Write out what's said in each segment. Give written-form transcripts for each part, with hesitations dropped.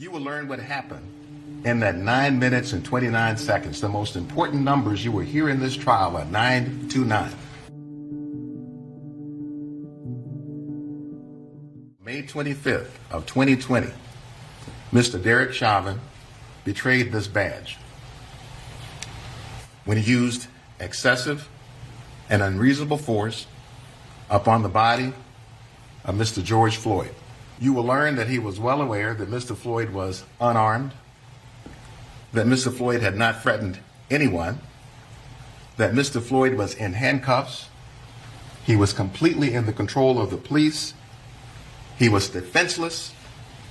You will learn what happened in that 9 minutes and 29 seconds. The most important numbers you will hear in this trial are 929. May 25th of 2020, Mr. Derek Chauvin betrayed this badge when he used excessive and unreasonable force upon the body of Mr. George Floyd. You will learn that he was well aware that Mr. Floyd was unarmed, that Mr. Floyd had not threatened anyone, that Mr. Floyd was in handcuffs, he was completely in the control of the police, he was defenseless.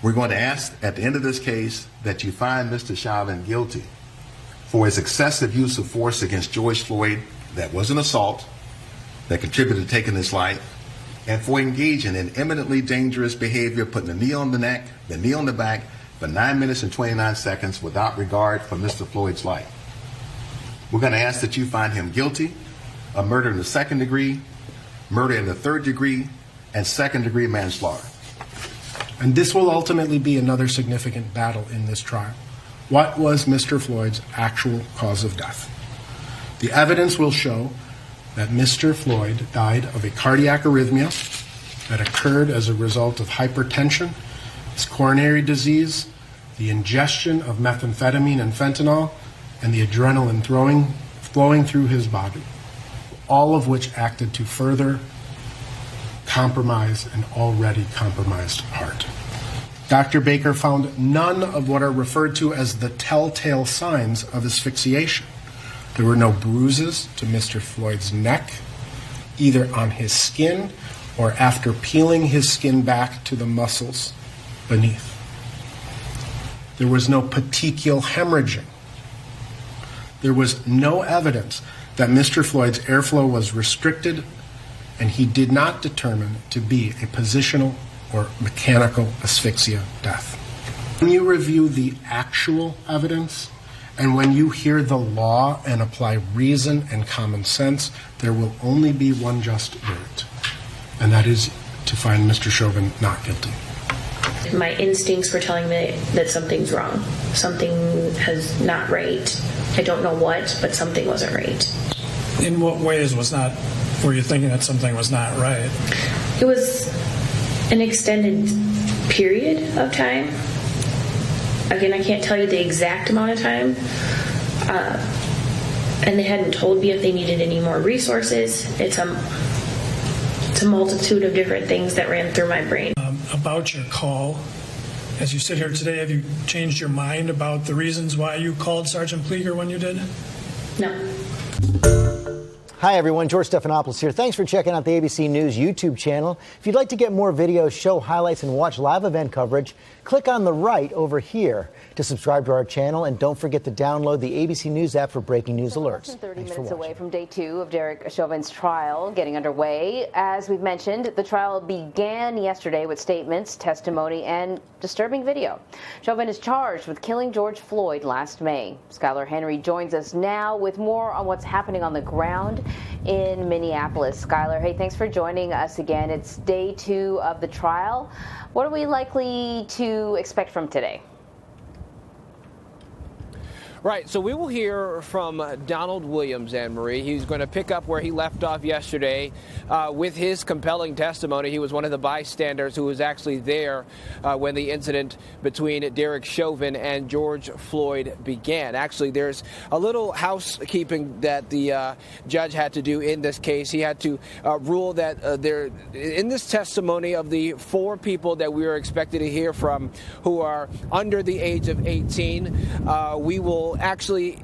We're going to ask at the end of this case that you find Mr. Chauvin guilty for his excessive use of force against George Floyd that was an assault that contributed to taking his life, and for engaging in eminently dangerous behavior, putting the knee on the neck, the knee on the back, for 9 minutes and 29 seconds without regard for Mr. Floyd's life. We're going to ask that you find him guilty of murder in the second degree, murder in the third degree, and second-degree manslaughter. And this will ultimately be another significant battle in this trial. What was Mr. Floyd's actual cause of death? The evidence will show that Mr. Floyd died of a cardiac arrhythmia that occurred as a result of hypertension, his coronary disease, the ingestion of methamphetamine and fentanyl, and the adrenaline flowing through his body, all of which acted to further compromise an already compromised heart. Dr. Baker found none of what are referred to as the telltale signs of asphyxiation. There were no bruises to Mr. Floyd's neck, either on his skin or after peeling his skin back to the muscles beneath. There was no petechial hemorrhaging. There was no evidence that Mr. Floyd's airflow was restricted, and he did not determine to be a positional or mechanical asphyxia death. When you review the actual evidence, and when you hear the law and apply reason and common sense, there will only be one just verdict, and that is to find Mr. Chauvin not guilty. My instincts were telling me that something's wrong. Something is not right. I don't know what, but something wasn't right. In what ways were you thinking that something was not right? It was an extended period of time. Again, I can't tell you the exact amount of time. And they hadn't told me if they needed any more resources. It's a multitude of different things that ran through my brain. About your call, as you sit here today, have you changed your mind about the reasons why you called Sergeant Pleeger when you did? No. Hi, everyone. George Stephanopoulos here. Thanks for checking out the ABC News YouTube channel. If you'd like to get more videos, show highlights, and watch live event coverage, click on the right over here to subscribe to our channel. And don't forget to download the ABC News app for breaking news alerts. Less than 30 minutes away from day 2 of Derek Chauvin's trial getting underway. As we've mentioned, the trial began yesterday with statements, testimony, and disturbing video. Chauvin is charged with killing George Floyd last May. Skylar Henry joins us now with more on what's happening on the ground in Minneapolis. Skylar, hey, thanks for joining us again. It's day 2 of the trial. What are we likely to expect from today? Right, so we will hear from Donald Williams, Anne-Marie. He's going to pick up where he left off yesterday with his compelling testimony. He was one of the bystanders who was actually there when the incident between Derek Chauvin and George Floyd began. Actually, there's a little housekeeping that the judge had to do in this case. He had to rule that in this testimony of the 4 people that we are expected to hear from who are under the age of 18, we will actually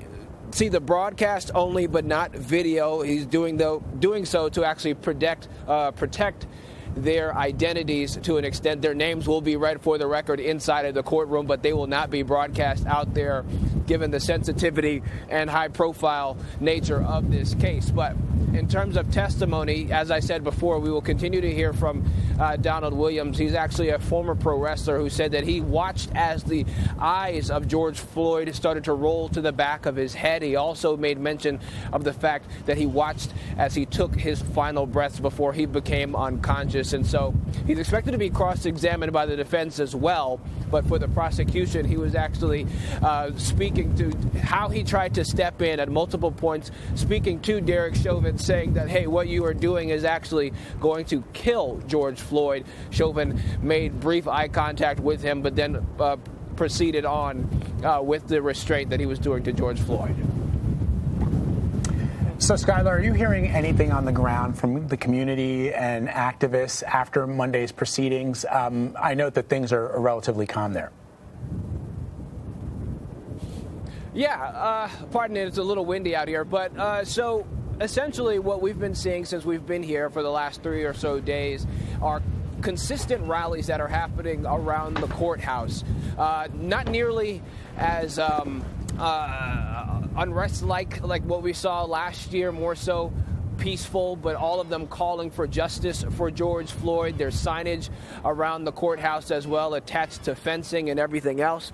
see the broadcast only, but not video. He's doing so to actually protect their identities to an extent. Their names will be read for the record inside of the courtroom, but they will not be broadcast out there, given the sensitivity and high-profile nature of this case. But in terms of testimony, as I said before, we will continue to hear from Donald Williams. He's actually a former pro wrestler who said that he watched as the eyes of George Floyd started to roll to the back of his head. He also made mention of the fact that he watched as he took his final breaths before he became unconscious. And so he's expected to be cross-examined by the defense as well. But for the prosecution, he was actually speaking to how he tried to step in at multiple points, speaking to Derek Chauvin, saying that, hey, what you are doing is actually going to kill George Floyd. Chauvin made brief eye contact with him, but then proceeded on with the restraint that he was doing to George Floyd. So, Skylar, are you hearing anything on the ground from the community and activists after Monday's proceedings? I note that things are relatively calm there. Yeah, pardon it, it's a little windy out here, but so essentially what we've been seeing since we've been here for the last 3 or so days are consistent rallies that are happening around the courthouse. Not nearly as unrest like what we saw last year, more so peaceful, but all of them calling for justice for George Floyd. There's signage around the courthouse as well, attached to fencing and everything else.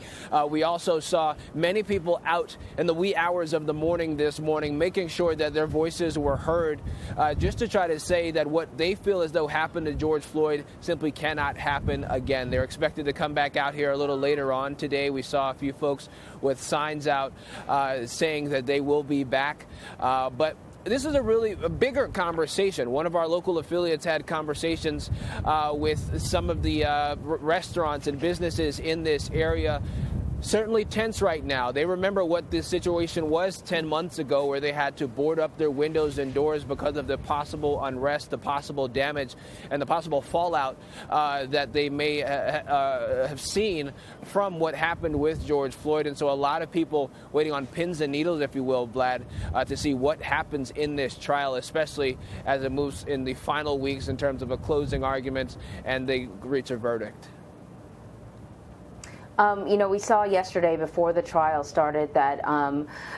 We also saw many people out in the wee hours of the morning this morning, making sure that their voices were heard, just to try to say that what they feel as though happened to George Floyd simply cannot happen again. They're expected to come back out here a little later on today. We saw a few folks with signs out saying that they will be back, but this is a bigger conversation. One of our local affiliates had conversations with some of the restaurants and businesses in this area. Certainly tense right now. They remember what this situation was 10 months ago, where they had to board up their windows and doors because of the possible unrest, the possible damage, and the possible fallout that they may have seen from what happened with George Floyd. And so a lot of people waiting on pins and needles, if you will, Vlad, to see what happens in this trial, especially as it moves in the final weeks in terms of a closing argument and they reach a verdict. We saw yesterday before the trial started that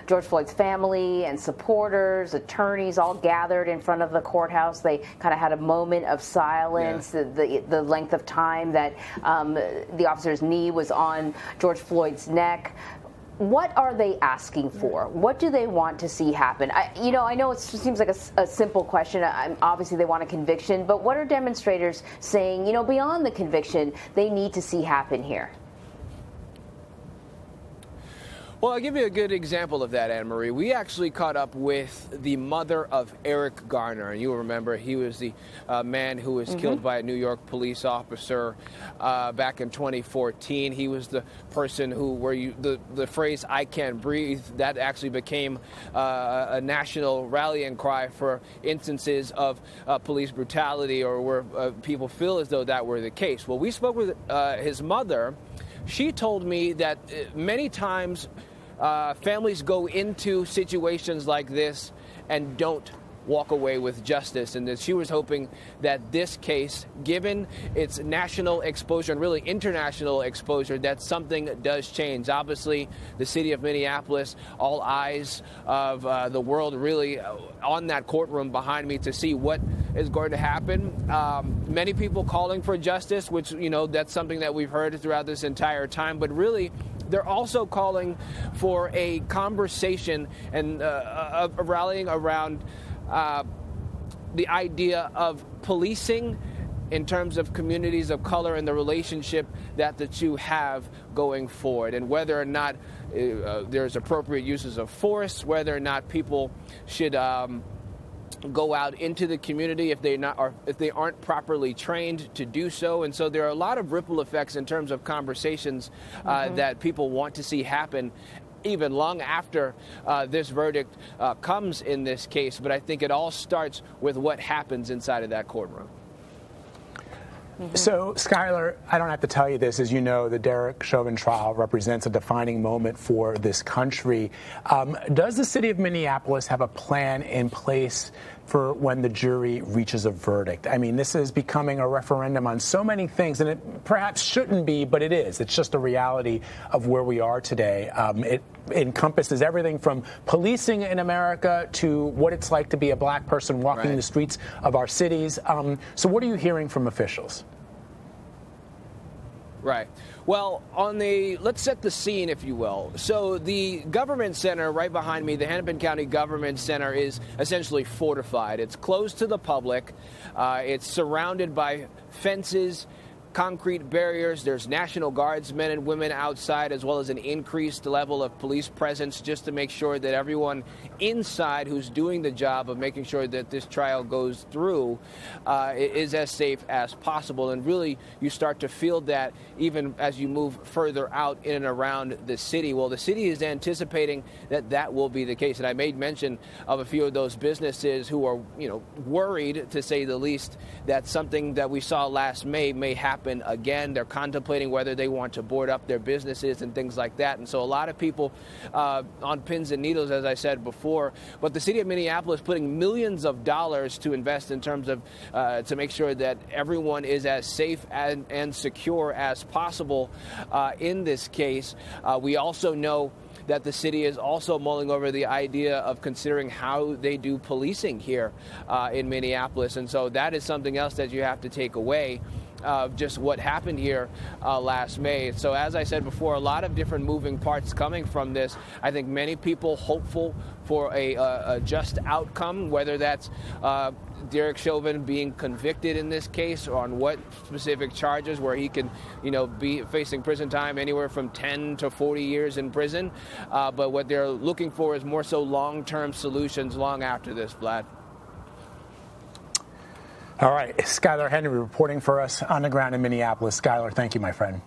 George Floyd's family and supporters, attorneys all gathered in front of the courthouse. They kind of had a moment of silence, the length of time that the officer's knee was on George Floyd's neck. What are they asking for? What do they want to see happen? I know it seems like a simple question. Obviously, they want a conviction, but what are demonstrators saying, beyond the conviction, they need to see happen here? Well, I'll give you a good example of that, Anne Marie. We actually caught up with the mother of Eric Garner, and you'll remember he was the man who was killed by a New York police officer back in 2014. He was the person the phrase "I can't breathe" that actually became a national rallying cry for instances of police brutality, or where people feel as though that were the case. Well, we spoke with his mother. She told me that many times families go into situations like this and don't walk away with justice, and that she was hoping that this case, given its national exposure and really international exposure, that something does change. Obviously, the city of Minneapolis, all eyes of the world really on that courtroom behind me to see what is going to happen. Many people calling for justice, which, that's something that we've heard throughout this entire time, but really they're also calling for a conversation and a rallying around the idea of policing in terms of communities of color and the relationship that the two have going forward, and whether or not there's appropriate uses of force, whether or not people should go out into the community if they aren't properly trained to do so. And so there are a lot of ripple effects in terms of conversations that people want to see happen even long after this verdict comes in this case. But I think it all starts with what happens inside of that courtroom. So, Skylar, I don't have to tell you this. As you know, the Derek Chauvin trial represents a defining moment for this country. Does the city of Minneapolis have a plan in place for when the jury reaches a verdict? I mean, this is becoming a referendum on so many things, and it perhaps shouldn't be, but it is. It's just a reality of where we are today. It encompasses everything from policing in America to what it's like to be a black person walking the streets of our cities. So what are you hearing from officials? Right. Well, let's set the scene, if you will. So the government center right behind me, the Hennepin County Government Center, is essentially fortified. It's closed to the public. It's surrounded by fences, concrete barriers. There's National Guards men and women outside, as well as an increased level of police presence just to make sure that everyone inside who's doing the job of making sure that this trial goes through is as safe as possible. And really, you start to feel that even as you move further out in and around the city. Well, the city is anticipating that that will be the case. And I made mention of a few of those businesses who are, worried, to say the least, that something that we saw last May may happen again. They're contemplating whether they want to board up their businesses and things like that. And so a lot of people on pins and needles, as I said before. But the city of Minneapolis putting millions of dollars to invest in terms of to make sure that everyone is as safe and secure as possible in this case. We also know that the city is also mulling over the idea of considering how they do policing here in Minneapolis. And so that is something else that you have to take away of just what happened here last May. So as I said before, a lot of different moving parts coming from this. I think many people hopeful for a just outcome, whether that's Derek Chauvin being convicted in this case or on what specific charges, where he can, be facing prison time anywhere from 10 to 40 years in prison. But what they're looking for is more so long-term solutions long after this, Vlad. All right. Skylar Henry reporting for us on the ground in Minneapolis. Skylar, thank you, my friend.